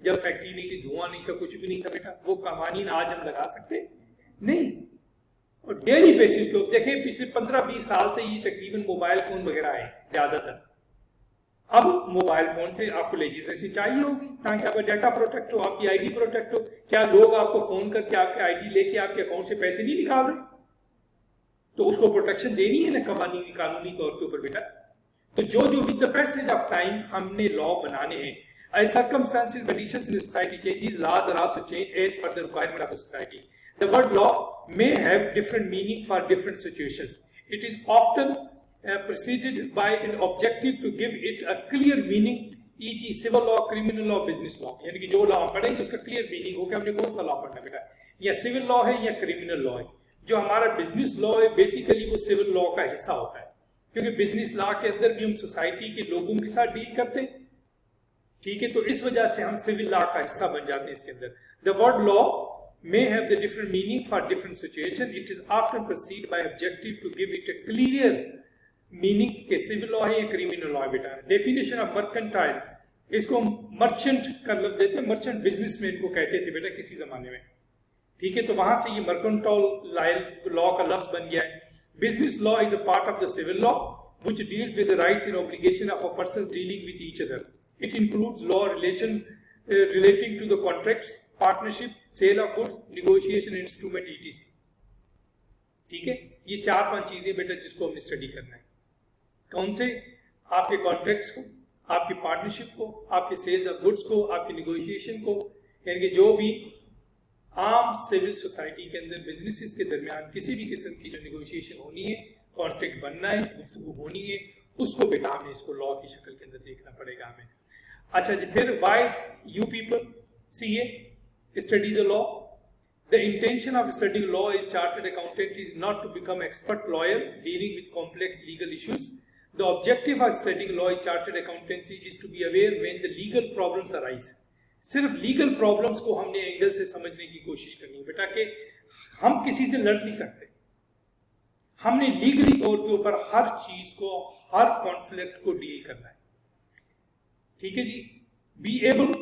جب فیکٹری نہیں تھی, دھواں نہیں تھا, کچھ بھی نہیں تھا بیٹا, وہ قوانین آج ہم لگا سکتے نہیں. اور ڈیلی بیسس پہ دیکھیں پچھلے 15-20 سال سے یہ تقریباً موبائل فون وغیرہ آئے زیادہ تر. اب موبائل فون سے آپ کو لیجسلیشن چاہیے ہوگی تاکہ آپ کا ڈیٹا پروٹیکٹ ہو, آپ کی آئی ڈی پروٹیکٹ ہو. کیا لوگ آپ کو فون کر کے آپ کی آئی ڈی لے کے آپ کے اکاؤنٹ سے پیسے نہیں نکال رہے؟ تو اس کو پروٹیکشن دینی ہے نا قانونی طور کے اوپر بیٹا. تو جو with the passage of time ہم نے لا بنانے ہیں. As circumstances, conditions in the society changes, laws are also changed as per the requirement of the society. The word law may have different meaning for different situations. It is often preceded by an objective to give it a clear meaning, e.g. civil law, criminal law, business law. یعنی کہ جو لا ہم پڑھیں گے اس کا clear meaning ہو کہ ہم نے کون سا لا پڑھنا بیٹا, یا سول لا ہے یا کریمنل لا ہے. جو ہمارا بزنس لا ہے بیسیکلی وہ سول لا کا حصہ ہوتا ہے, کیونکہ بزنس لا کے اندر بھی ہم سوسائٹی کے لوگوں کے ساتھ ڈیل کرتے ہیں. ٹھیک ہے, تو اس وجہ سے ہم سول لا کا حصہ بن جاتے ہیں اس کے اندر. The word law may have the different meaning for different situation. It is often preceded by objective to give it a clear meaning کہ civil law ہے یا criminal law ہے بیٹا. Definition of mercantile, اس کو مرچنٹ کا لفظ دیتے ہیں, merchant business میں ان کو کہتے تھے بیٹا کسی زمانے میں. ٹھیک ہے, تو وہاں سے یہ mercantile law کا لفظ بن گیا ہے. Business law is a part of the civil law which deals with the rights and obligation of a person dealing with each other. It includes law relating to the contracts, partnership, sale of goods, negotiation, instrument, etc. ٹھیک ہے, یہ 4-5 چیزیں بیٹا جس کو ہم نے study کرنا ہے. کون سے؟ آپ کے کانٹریکٹس کو, آپ کی پارٹنرشپ کو, آپ کے سیلز آف گڈس کو, آپ کی نیگوشیشن کو, یعنی کہ جو بھی عام سول سوسائٹی کے اندر بزنسز کے درمیان کسی بھی قسم کی جو نیگوشیشن ہونی ہے, کانٹریکٹ بننا ہے, گفتگو ہونی ہے, اس کو بیٹا ہمیں اس کو لا کی شکل کے اندر دیکھنا پڑے گا ہمیں. اچھا جی, پھر why you people study the law? The intention of studying law as chartered accountant is not to become expert lawyer dealing with complex legal issues. The objective of studying law as chartered accountancy is to be aware when the legal problems arise. صرف legal problems کو ہم نے angle سے سمجھنے کی کوشش کرنی ہے بیٹا کہ ہم کسی سے لڑ نہیں سکتے. ہم نے لیگلی طور کے اوپر ہر چیز کو, ہر کانفلکٹ کو ڈیل کرنا ہے. ٹھیک ہے جی. Be able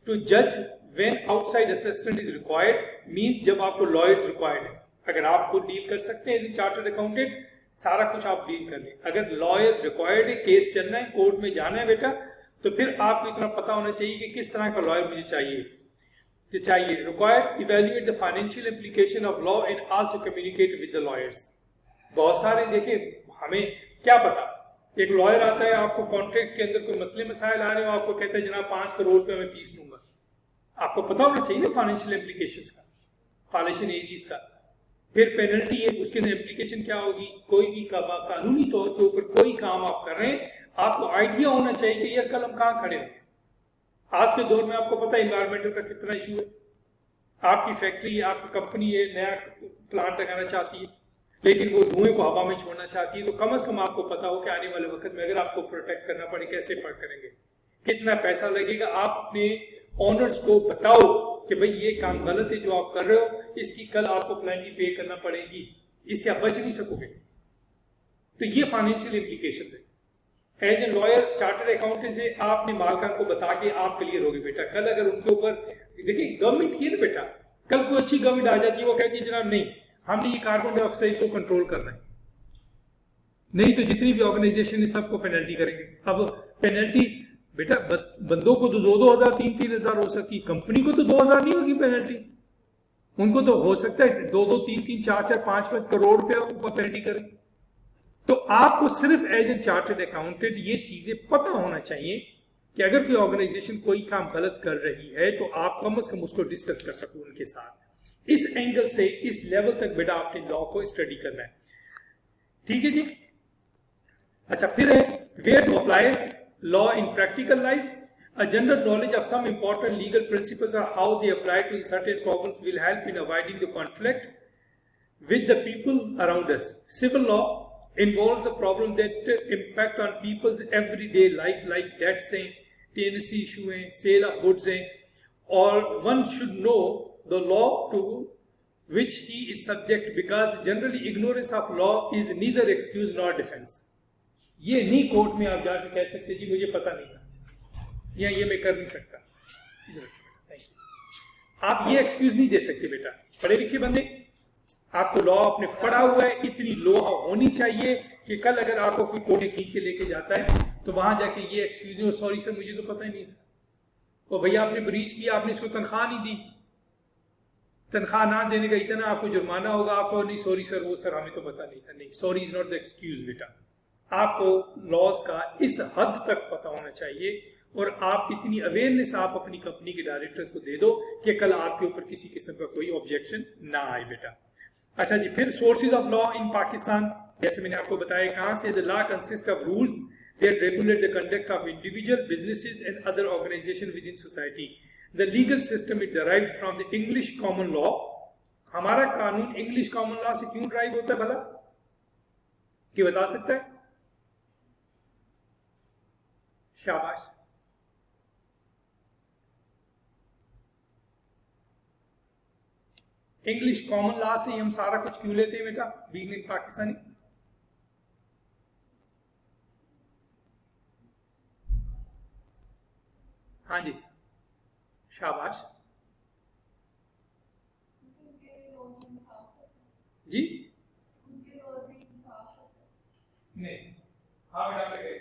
to judge when outside assistant is required means جب آپ کو lawyers required ہے. اگر آپ خود ڈیل کر سکتے ہیں چارٹرڈ اکاؤنٹنٹ, سارا کچھ آپ ڈیل کر لیں. اگر lawyer required ہے, کیس چلنا ہے, کورٹ میں جانا ہے بیٹا, تو پھر آپ کو اتنا پتا ہونا چاہیے کہ کس طرح کا lawyer مجھے چاہیے. Required evaluate the financial implication of law and also communicate with the lawyers. بہت سارے دیکھیں ہمیں کیا پتا, ایک لائر آتا ہے آپ کو کانٹریکٹ کے اندر کوئی مسئلے مسائل آ رہے ہو, آپ کو کہتا ہے جناب 5 کروڑ روپے میں فیس لوں گا. آپ کو پتا ہونا چاہیے نا فائنینشیل امپلیکیشنز کا, فائنینشیل ایجز کا. پھر پینلٹی ہے, اس کے اندر امپلیکیشن کیا ہوگی. کوئی بھی قانونی طور کے اوپر کوئی کام آپ کر رہے ہیں, آپ کو آئیڈیا ہونا چاہیے کہ یار کل ہم کہاں کھڑے ہیں. آج کے دور میں آپ کو پتا ہے انوائرمنٹل کا کتنا ایشو ہے. آپ کی فیکٹری ہے, آپ کی کمپنی ہے, نیا پلانٹ لگانا چاہتی ہے, لیکن وہ دھوئیں کو ہوا میں چھوڑنا چاہتی ہے, تو کم از کم آپ کو پتا ہو کہ آنے والے وقت میں اگر آپ کو پروٹیکٹ کرنا پڑے کیسے کریں گے, کتنا پیسہ لگے گا. آپ اپنے اونرز کو بتاؤ کہ بھئی یہ کام غلط ہے جو آپ کر رہے ہو, اس کی کل آپ کو پلانٹی پے کرنا پڑے گی, اس سے آپ بچ نہیں سکو گے. تو یہ فائنینشیل امپلیکیشنز ہیں. As a lawyer chartered accountant سے آپ نے مالکان کو بتا کے آپ کلیئر ہوگے بیٹا. کل اگر ان کے اوپر دیکھیں گورنمنٹ کی ہے نا بیٹا, کل کوئی اچھی گورنمنٹ آ جاتی ہے, وہ کہتی ہے جناب نہیں ہم نے یہ کاربن ڈائی آکسائڈ کو کنٹرول کرنا ہے, نہیں تو جتنی بھی آرگنائزیشن ہے سب کو پینلٹی کریں گے. اب پینلٹی بیٹا بندوں کو تو 2,000 3,000 ہو سکتی, کمپنی کو تو 2,000 نہیں ہوگی پینلٹی. ان کو تو ہو سکتا ہے 2-2 3-3 4-4 5-5 کروڑ روپے پینلٹی کریں. تو آپ کو صرف ایز اے چارٹرڈ اکاؤنٹنٹ یہ چیزیں پتہ ہونا چاہیے کہ اگر کوئی آرگنائزیشن کوئی کام غلط کر رہی ہے تو آپ کم از کم اس کو ڈسکس کر سکو ان کے ساتھ. اس اینگل سے اس لیول تک بیٹا آپ نے لا کو اسٹڈی کرنا ہے. ٹھیک ہے جی. اچھا پھر ہے where to apply law in practical life. A general knowledge of some important legal principles or how they apply to certain problems will help in avoiding the conflict with the people around us. Civil law involves the problem that impact on people's everyday life like debts ہیں, tenancy issue ہیں, sale of goods ہیں, or one should know the law to which he is subject because generally ignorance of law is neither excuse nor defense. یہ نہیں court میں آپ جا کے کہہ سکتے جی مجھے پتہ نہیں تھا یا یہ میں کر نہیں سکتا. آپ یہ ایکسکیوز نہیں دے سکتے بیٹا. پڑھے لکھے بندے, آپ کو لا آپ نے پڑھا ہوا ہے, اتنی لو ہونی چاہیے کہ کل اگر آپ کو کوئی کوٹے کھینچ کے لے کے جاتا ہے تو وہاں جا کے یہ ایکسکیوز نہیں, سوری سر مجھے تو پتہ ہی نہیں تھا, وہ بھیا آپ نے بریچ کیا, آپ نے اس کو تنخواہ نہیں دی, تنخواہ نہ دینے کا اتنا آپ کو جرمانہ ہوگا, آپ کو نہیں سوری سر وہ سر ہمیں تو پتہ نہیں تھا. نہیں, sorry is not the excuse بیٹا. آپ کو لاز کا اس حد تک پتہ ہونا چاہیے, اور آپ اتنی اویئرنیس آپ اپنی کمپنی کے ڈائریکٹرز کو دے دو کہ کل آپ کے اوپر کسی قسم کا کوئی آبجیکشن نہ آئے بیٹا. اچھا جی, پھر sources of law in Pakistan, جیسے میں نے آپ کو بتایا کہاں سے. The law consist of rules that regulate the conduct of individual businesses and other organizations within society. The legal system is derived from the English common law. ہمارا قانون انگلش کامن لا سے کیوں ڈرائیو ہوتا ہے بھلا, کہ بتا سکتا ہے؟ شاباش. انگلش کامن لا سے ہم سارا کچھ کیوں لیتے ہیں بیٹا بینگ ان پاکستانی؟ ہاں جی شاباش جی. نہیں ہاں بیٹا کیا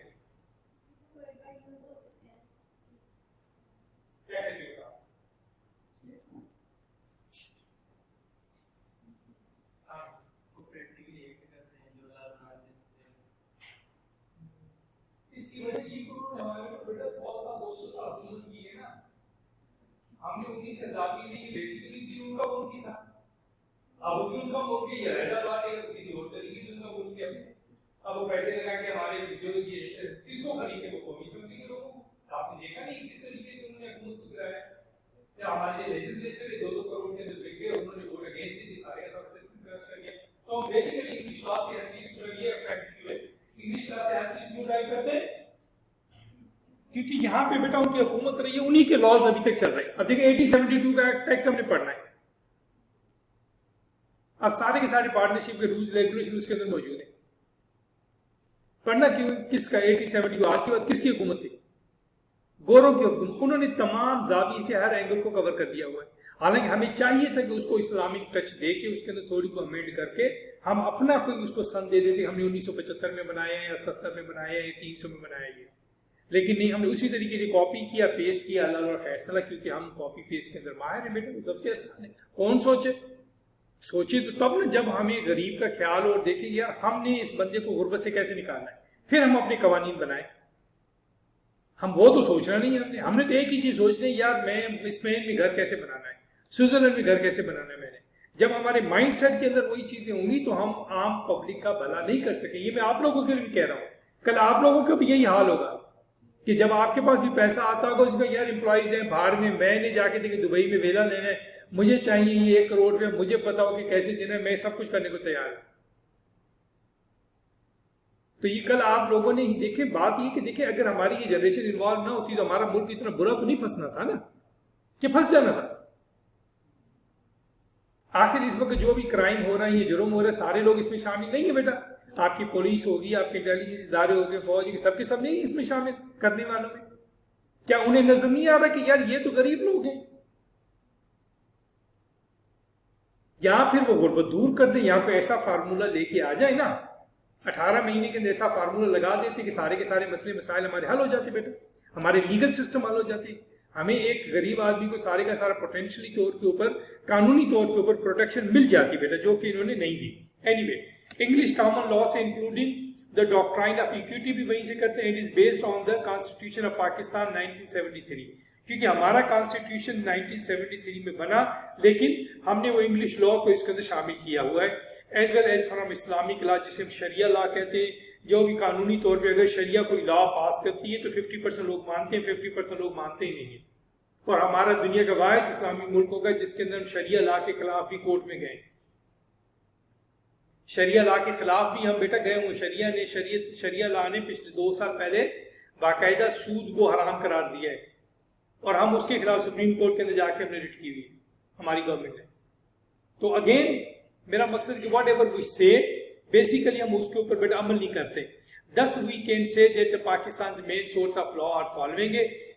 اس کی وجہ یہ ہمارے بیٹا 100 سال 200 سال حکومت کی ہے نا, ہم نے 19,000 کے لیے بیسیکلی بھی ان کا ملک ہی تھا. اب وہ ان کا ملک ہی ہے, حیدرآباد ہے کسی اور طریقے سے ان کا ملک ہے. اب وہ پیسے لگا کے ہمارے جو یہ کس کو خریدے وہ قومی اسمبلی کے لوگوں کو. آپ نے دیکھا نہیں کس طریقے سے انہوں نے حکومت کو گرایا. ہمارے لیجسلیچر 2-2 کروڑ کے اندر بک گئے, انہوں نے ووٹ اگینسٹ دی, سارے کا سسٹم کریش کر دیا. تو بیسیکلی انگلش لا سے ہر چیز جو ہے انگلش لا سے ہر چیز کیوں ڈرائیو کرتے ہیں, کیونکہ یہاں پہ بیٹا ان کی حکومت رہی ہے, انہی کے لاز ابھی تک چل رہے ہیں. اب دیکھیں 1872 کا ایکٹ ہم نے پڑھنا ہے, اب سارے کے سارے پارٹنرشپ کے رولز ریگولیشن اس کے اندر موجود ہیں. پڑھنا کیوں, کس کا 1872 آج کے بعد کس کی حکومت تھی؟ گوروں کی حکومت. انہوں نے تمام زاویے سے ہر اینگل کو کور کر دیا ہوا ہے. حالانکہ ہمیں چاہیے تھا کہ اس کو اسلامک ٹچ دے کے اس کے اندر تھوڑی کو امینڈ کر کے ہم اپنا کوئی اس کو سن دے دیتے, ہم نے 1975 میں بنایا ہے یا 70 میں بنایا ہے یا 300 میں بنایا ہے, لیکن نہیں, ہم نے اسی طریقے سے کاپی کیا پیسٹ کیا. اللہ اور فیصلہ, کیونکہ ہم کاپی پیسٹ کے اندر ماہر ہیں بیٹا, وہ سب سے آسان ہے. کون سوچے تو تب نا جب ہمیں غریب کا خیال ہو اور دیکھیں یار ہم نے اس بندے کو غربت سے کیسے نکالنا ہے, پھر ہم اپنے قوانین بنائیں. ہم وہ تو سوچنا نہیں ہے, ہم نے تو ایک ہی چیز سوچنا ہے, یار میں اسپین میں گھر کیسے بنانا ہے, سوئٹزرلینڈ میں گھر کیسے بنانا ہے. میں نے جب ہمارے مائنڈ سیٹ کے اندر وہی چیزیں ہوں گی تو ہم عام پبلک کا بھلا نہیں کر سکیں. یہ میں آپ لوگوں کے لیے بھی کہہ رہا ہوں, کل آپ لوگوں کا بھی یہی حال ہوگا کہ جب آپ کے پاس بھی پیسہ آتا ہوگا, اس کا یار امپلائیز ہیں باہر میں نے جا کے دیکھیں دبئی میں ویلا لینا ہے, مجھے چاہیے یہ 1 کروڑ روپے, مجھے پتا ہو کہ کیسے دینا ہے, میں سب کچھ کرنے کو تیار ہوں. تو یہ کل آپ لوگوں نے ہی دیکھیں, بات یہ کہ دیکھیں اگر ہماری یہ جنریشن انوالو نہ ہوتی تو ہمارا ملک اتنا برا تو نہیں پھنسنا تھا نا, کہ پھنس جانا تھا. آخر اس وقت جو بھی کرائم ہو رہا ہے, یہ جرم ہو رہا ہے, سارے لوگ اس میں شامل نہیں ہیں بیٹا. آپ کی پولیس ہوگی, آپ کے انٹیلیجنس ادارے ہوگے, فوج ہوگی, سب کے سب نہیں اس میں شامل کرنے والوں میں. کیا انہیں نظر نہیں آ رہا کہ یار یہ تو غریب لوگ ہیں, یا پھر وہ غربت دور کر دیں, یا کوئی ایسا فارمولہ لے کے آ جائے نا, 18 مہینے کے اندر ایسا فارمولہ لگا دیتے کہ سارے کے سارے مسئلے مسائل ہمارے حل ہو جاتے بیٹا, ہمارے لیگل سسٹم حل ہو جاتے. ہمیں ایک غریب آدمی کو سارے کا سارا پوٹینشلی طور کے اوپر, قانونی طور کے اوپر پروٹیکشن مل جاتی بیٹا, جو کہ انہوں نے نہیں دی. Anyway, English common law سے including the doctrine of equity بھی وہیں سے کرتے ہیں. It is based on the constitution of Pakistan 1973, کیونکہ ہمارا کانسٹیٹیوشن 1973 میں بنا, لیکن ہم نے وہ انگلش لا کو اس کے اندر شامل کیا ہوا ہے, as well as from Islamic law, جسے ہم شریعہ لا کہتے ہیں. جو بھی قانونی طور پہ اگر شریعہ کوئی لا پاس کرتی ہے تو 50% لوگ مانتے ہیں, 50% لوگ مانتے ہی نہیں ہیں. اور ہمارا دنیا کا واحد اسلامی ملک ہوگا جس کے اندر ہم شریعہ لا کے خلاف بھی کورٹ میں گئے. شریعہ لا کے خلاف بھی ہم بیٹا گئے ہوں. شریعہ لا نے پچھلے 2 سال پہلے باقاعدہ سود کو حرام قرار دیا ہے, اور ہم اس کے خلاف سپریم کورٹ کے اندر جا کے ہم نے رٹ کی ہوئی ہماری گورنمنٹ نے. تو اگین میرا مقصد کہ واٹ ایور وی سے بیسیکلی ہم اس کے اوپر بیٹا عمل نہیں کرتے. Thus we can say that Pakistan's main source of law are following.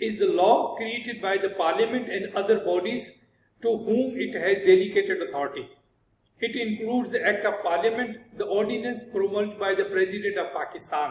is the law created by the parliament and other bodies to whom it has delegated authority. It includes the act of parliament, the ordinance promulgated by the president of Pakistan.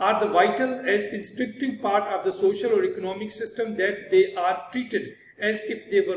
are the vital as instructing part of the social or economic system that they are treated as if they were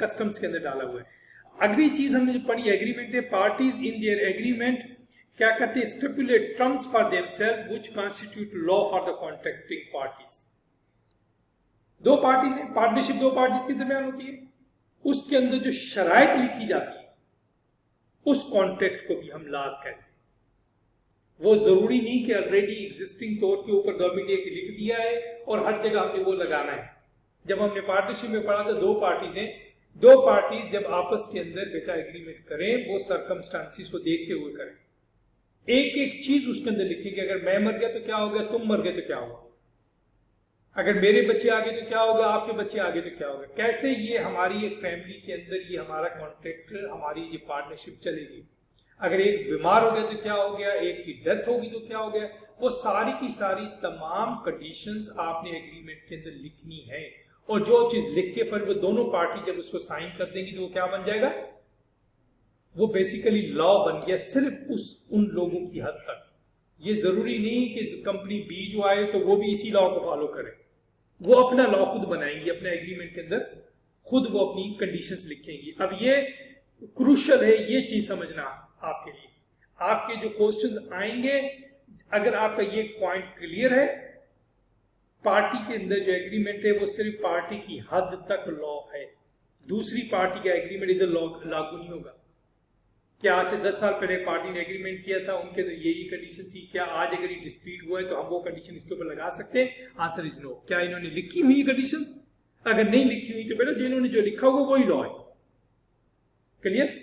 customs کے اندر ڈالا ہوا ہے. اگلی چیز ہم نے جو پڑھی ایگریمنٹ ہے, پارٹیز ان دیئر ایگریمنٹ کیا کرتے ہیں, stipulate terms for them self which constitute law for the contracting parties. دو پارٹیز ہیں, پارٹنرشپ دو پارٹیز کے درمیان ہوتی ہے, اس کے اندر جو شرائط لکھی جاتی ہے اس کانٹریکٹ کو بھی ہم لا کہتے ہیں. وہ ضروری نہیں کہ آلریڈی ایگزسٹنگ طور کے اوپر گورنمنٹ نے لکھ دیا ہے اور ہر جگہ ہم نے وہ لگانا ہے. جب ہم نے پارٹنرشپ میں پڑھا تھا دو پارٹیز ہیں, دو پارٹیز جب آپس کے اندر بیٹا ایگریمنٹ کریں وہ سرکمسٹانسز کو دیکھتے ہوئے کریں, ایک ایک چیز اس کے اندر لکھیں کہ اگر میں مر گیا تو کیا ہوگا, تم مر گئے تو کیا ہوگا, اگر میرے بچے آگے تو کیا ہوگا, آپ کے بچے آگے تو کیا ہوگا, کیسے یہ ہماری ایک فیملی کے اندر یہ ہمارا کانٹریکٹ, ہماری یہ پارٹنرشپ چلے گی. اگر ایک بیمار ہو گیا تو کیا ہو گیا, ایک کی ڈیتھ ہوگی تو کیا ہو گیا, وہ ساری کی ساری تمام کنڈیشنز آپ نے ایگریمنٹ کے اندر لکھنی ہے. اور جو چیز لکھ کے پر وہ دونوں پارٹی جب اس کو سائن کر دیں گی تو وہ کیا بن جائے گا, وہ بیسیکلی لا بن گیا صرف ان لوگوں کی حد تک. یہ ضروری نہیں کہ کمپنی بی جو آئے تو وہ بھی اسی لا کو فالو کرے, وہ اپنا لا خود بنائیں گی, اپنے ایگریمنٹ کے اندر خود وہ اپنی کنڈیشنز لکھیں گی. اب یہ کروشل ہے یہ چیز سمجھنا آپ کے لیے. آپ کے جو کوسچنز آئیں گے اگر آپ کا یہ پوائنٹ کلیئر ہے, پارٹی کے اندر جو ایگریمنٹ ہے وہ صرف پارٹی کی حد تک لا ہے, دوسری پارٹی کا ایگریمنٹ ادھر لاگو نہیں ہوگا. کیا آج سے 10 سال پہلے پارٹی نے ایگریمنٹ کیا تھا ان کے اندر یہی کنڈیشن تھی, کیا آج اگر یہ ڈسپیوٹ ہوا ہے تو ہم وہ کنڈیشن اس کے اوپر لگا سکتے ہیں؟ آنسر از نو. کیا انہوں نے لکھی ہوئی کنڈیشنز؟ اگر نہیں لکھی ہوئی تو بیٹا جنہوں نے جو لکھا ہوگا وہی لا ہے. کلیئر؟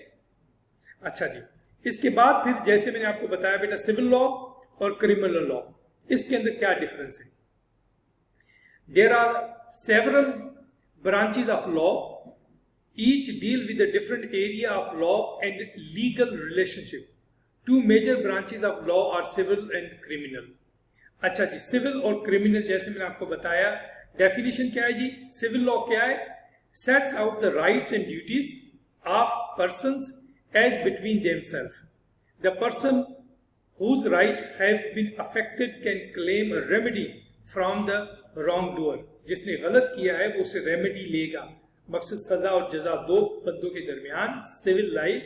اچھا جی, اس کے بعد پھر جیسے میں نے آپ کو بتایا بیٹا سول لا اور کریمنل لا, اس کے اندر کیا ڈفرنس ہے. There are several branches of law, each deal with a different area of law and legal relationship. Two major branches of law are civil and criminal. اچھا جی, civil اور criminal جیسے میں نے آپ کو بتایا definition کیا ہے جی. civil law کیا ہے, sets out the rights and duties of persons as between themselves. The person whose right have been affected can claim a remedy from the wrongdoer. جس نے غلط کیا ہے وہ اسے ریمیڈی لے گا. مقصد سزا اور جزا دو بندوں کے درمیان سول لائف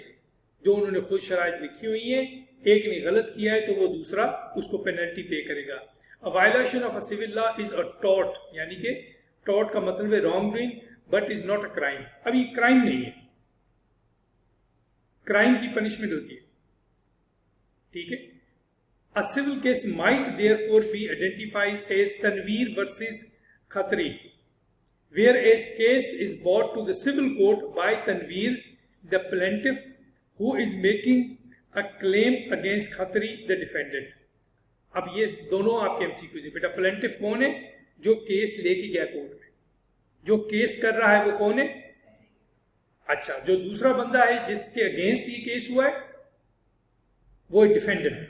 جو انہوں نے خود شرائط لکھی ہوئی ہیں, ایک نے غلط کیا ہے تو وہ دوسرا اس کو پینلٹی پے کرے گا. A violation of a civil law is a tort, یعنی کہ tort کا مطلب ہے wrong doing but is not a crime. اب یہ کرائم نہیں ہے, کرائم کی پنشمنٹ ہوتی ہے, ٹھیک ہے. A civil case might therefore be identified as Tanveer versus Khatri, whereas case is brought to the civil court by Tanveer, the plaintiff, who is making a claim against Khatri, the defendant. اب یہ دونوں آپ کے MCQs ہیں بیٹا. Plaintiff کون ہے؟ جو case لے کے گیا کورٹ میں, جو کیس کر رہا ہے وہ کون ہے؟ اچھا, جو دوسرا بندہ ہے جس کے اگینسٹ یہ کیس ہوا ہے وہ ڈیفینڈنٹ,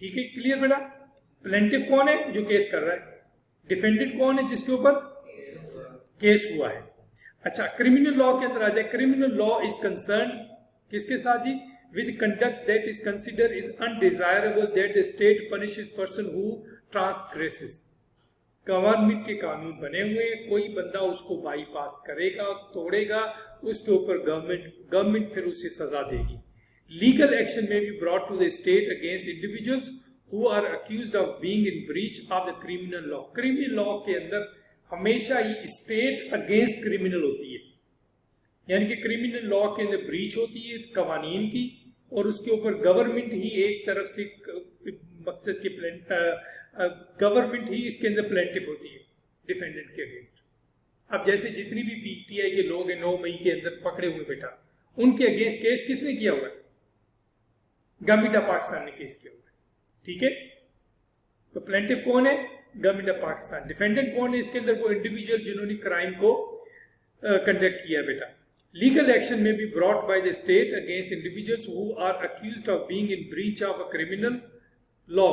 ٹھیک ہے. کلیئر بیٹا؟ پلینٹف کون ہے؟ جو کیس کر رہا ہے. ڈیفینڈنٹ کون ہے؟ جس کے اوپر کیس ہوا ہے. اچھا, کریمنل لا کے اندر آ جائے. کریمنل لا از کنسرنڈ کس کے ساتھ جی؟ with conduct that is considered is undesirable that the state punishes person who transgresses. Government کے قانون بنے ہوئے, کوئی بندہ اس کو بائی پاس کرے گا, توڑے گا, اس کے اوپر گورنمنٹ پھر اسے سزا دے گی. لیگل ایکشن میں بھی brought to the state against individuals who are accused of being in breach of the criminal law. criminal law کے اندر ہمیشہ ہی اسٹیٹ اگینسٹ کریمنل ہوتی ہے, یعنی کہ کریمنل لا کے اندر بریچ ہوتی ہے قوانین کی, اور اس کے اوپر گورنمنٹ ہی ایک طرف سے مقصد کے گورنمنٹ ہی اس کے اندر پلینٹف ہوتی ہے ڈیفینڈنٹ کے اگینسٹ. اب جیسے جتنی بھی PTI کے لوگ ہیں 9 مئی کے اندر پکڑے ہوئے بیٹا, ان کے اگینسٹ کیس کس نے کیا ہوا ہے؟ گورنمنٹ آف پاکستان نے کیس کیا ہوا ہے, ٹھیک ہے. تو پلینٹف کون ہے؟ Government of Pakistan. ڈیفینڈنٹ کون ہے اس کے اندر؟ وہ انڈیویجول جنہوں نے کرائم کو کنڈکٹ کیا بیٹا. Legal action may be brought by the state against individuals who are accused of being in breach of a criminal law.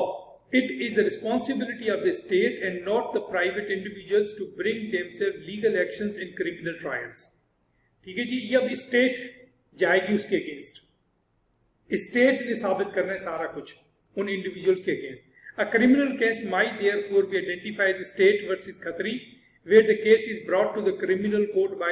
It is the responsibility of the state and not the private individuals to bring themselves legal actions in criminal trials. ٹھیک ہے جی. یہ اب state جائے گی اس کے against, state نے ثابت کرنا ہے سارا کچھ ان انڈیویجول کے against. A criminal case might therefore be identified as state versus Khatri, where the case is brought to the criminal court by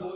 2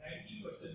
90%